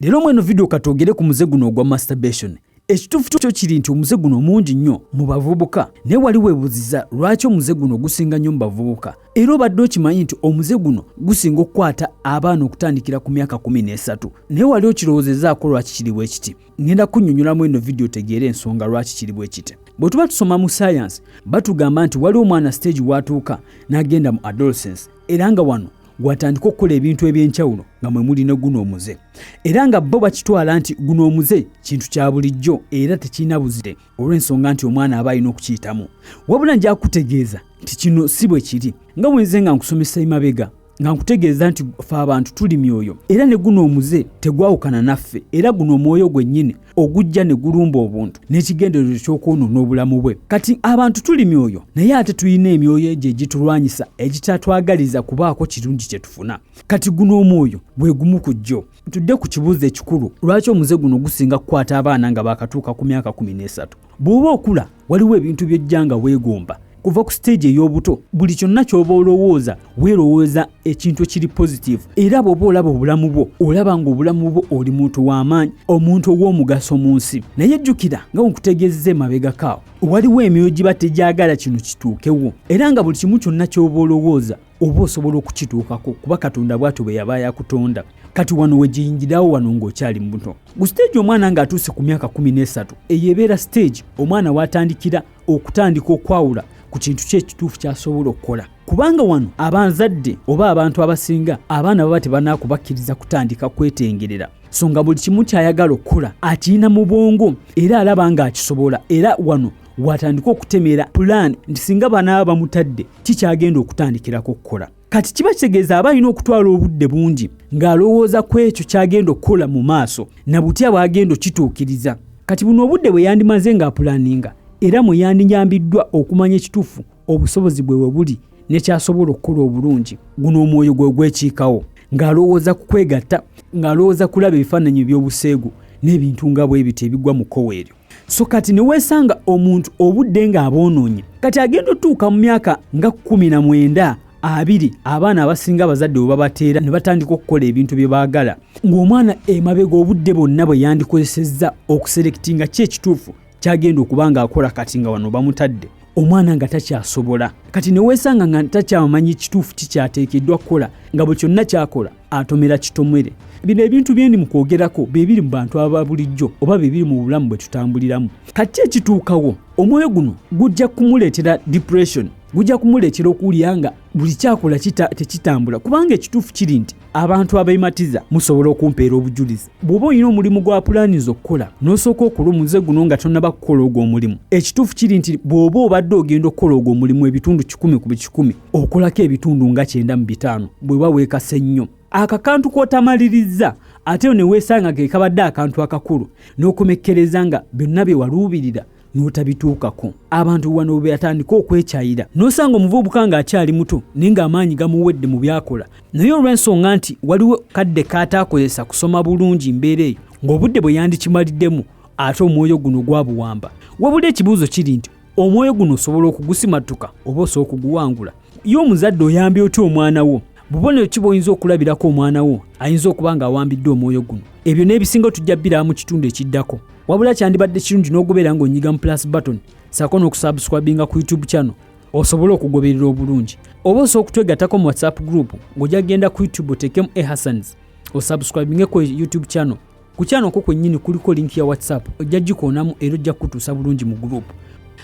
Lero mweno video katogere ku muze guno ogwa masturbation. Ekituufu kyo kiri nti omuze guno mungi nnyo mu bavubuka naye wali weebuuziza lwaki omuze guno gusinga nnyo mu bavubuka era obadde okimanyi nti omuze guno gusinga okukwata abaana okutandikira ku myaka 13 naye wali okirowoozezaako lwaki kiri bwe kiti. Ngenda kunnyonnyolamu eno video tegeera ensonga lwaki kiri bwe kiti. Bwe tuba tusoma mu science batugamba nti wali omwana stage watuuka n'agenda mu adolescence era nga wano gwatandika okukola ebintu eby'enjawulo nga mwe muli ne guno omuze era nga bo bakitwala nti guno omuze kintu kya bulijjo era tekirina buzire olw'ensonga nti omwana aba alina okukiyitamu. Wabula nja kutegeeza nti kino si bwe kiri nga bwenze nga nkusomesa emabega nga nkutegeeza nti ffe abantu tuli myoyo era ne guno omuze tegwawukana naffe era guno omwoyo gwennyini ogujja ne gulumba obuntu n'ekigendererwa ky'okwonoona obulamu bwe. Kati abantu tuli myoyo naye ate tulina emyoyo egyo egitulwanyisa egitatwagaliza kubaako kirungi kye tufuna. Kati guno omwoyo bwe gumu ku jjo. Tudde ku kibuuzo ekikulu lwaki omuze guno gusinga kukwata abaana nga baakatuuka ku myaka 13. Bw'oba okula waliwo ebintu by'ojja nga weegomba kuva ku stage ey'obuto buli kyonna ky'oba olowooza weerowooza ekintu ekiri positive era bw'oba olaba obulamu bwo olaba ng'obulamu bwo oli muntu w'amaanyi omuntu ow'omugaso mu nsi. Naye jjukira nga nkutegeezezza emabegakaawo waliwo emyoyo giba tegyagala kino kituukewo era nga buli kimu kyonna ky'oba olowooza oba osobola okukituukako kuba Katonda bw'atyo bwe yaba yakutonda. Kati wano we giyingirawo wano ng'okyali muto. Ku stage omwana ng'atuuse ku myaka 13 eyo ebeera stage omwana w'atandikira okutandika okwawula ku kintu ky'ekituufu ky'asobola okukola. Kubanga wano abazadde oba abantu abasinga abaana baba tebanaakubakkiriza kutandika kwetengerera so nga buli kimu ky'ayagala okukola akirina mu bwongo era alaba ng'akisobola era wano watandika okutemera plan nti singa banaaba bamutadde kikyagenda okutandikirako okukola. Kati kiba kitegeeza aba alina okutwala obudde bungi ng'alowooza ku ekyo ky'agenda okukola mu maaso na butya bw'agenda okituukiriza. Kati buno obudde bwe yandimaze ng'apulaninga era mwe yandinyambiddwa okumanya ekituufu obusobozi bwe buli ne kyasobola okukola obulungi. Guno omwoyo gwe gwekiikawo ng'alowooza ku kwegatta ng'alowooza kulaba ebifaananyi by'obuseegu n'ebintu nga bwe bityo ebigwa mu kkowe eryo. So kati ne weesanga omuntu obudde ng'aboonoonye kati agenda otuuka mu myaka nga 19 20 abaana abasinga abazadde bwe babateera ne batandika okukola ebintu bye baagala ng'omwana emabega obudde bwonna bwe yandikozesezza okuselectinga ki ekituufu kyagenda okuba ng'akola kati nga wano bamutadde omwana nga takyasobola. Kati ne weesanga nga takyamanyi ekituufu kikyateekeddwa kukola nga bwe kyonna kyakola atomera kitomere. Bino ebintu byendi mu kwogerako bebiri mu bantu aba bulijjo oba bebiri mu bulamu bwe tutambuliramu. Kati ekituukawo omwoyo guno gujja kumuleetera depression gujja kumuleetera okuwulira nga buli kyakola tekitambula kubanga ekituufu kiri nti abantu abeematiza musobola okumpeera obujulizi. Bw'oba olina omulimu gwa pulaaniza okukola n'osooka okola omuze guno nga tonnaba kukola ogwo omulimu ekituufu kiri nti bw'oba obadde ogenda okukola ogwo omulimu ebitundu 10 ku 100 okolako ebitundu nga 9 mu 5 bw'eba weekase nnyo. Akakantu k'otamaliriza ate ne weesanga ke kabadde akantu akakulu n'okomekkereza nga byonna bye waluubirira n'otabituukako. Abantu wano bwe yatandika okwekyayira n'osanga omuvubuka ng'akyali muto naye ng'amaanyi gamuwedde mu byakola naye olw'ensonga nti waliwo kadde kaataakozesa kusoma bulungi mbeera eyo ng'obudde bwe yandikimaliddemu ate omwoyo guno gwabuwamba. Wabula ekibuuzo kiri nti omwoyo guno osobola okugusimattuka oba osobola okuguwangula. Ye omuzadde oyambye otya omwana wo? Bubonero ki bw'oyinza okulabirako omwana wo ayinza okuba ng'awambidde omwoyo guno? Ebyo n'ebisinga tujja bbiramu mu kitundu ekiddako. Wabula kyandibadde kirungi n'ogobeera ng'onyiga mu plus button ssaako n'okusubscribinga ku YouTube channel osobole okugoberera obulungi. Oba osobola okutwegattako mu WhatsApp group ng'ojja kugenda ku YouTube oteekemu Hassans osubscribinge ku YouTube channel. Ku channel ko kwennyini kuliko link ya WhatsApp ojja gikoonamu era ojja kutuusa bulungi mu group.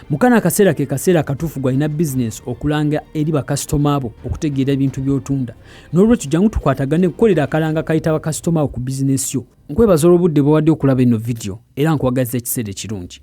Mukana akaseera ke kaseera akatuufu gw'alina business okulanga eri bakasitoma abo okutegeera ebintu by'otunda. N'olwekyo jangu tukwatagane kukolera akalanga kayita bakasitoma abo ku business yo. Nkwebaza olw'obudde bwe wadde okulaba eno video era nkwagaliza ekiseera ekirungi.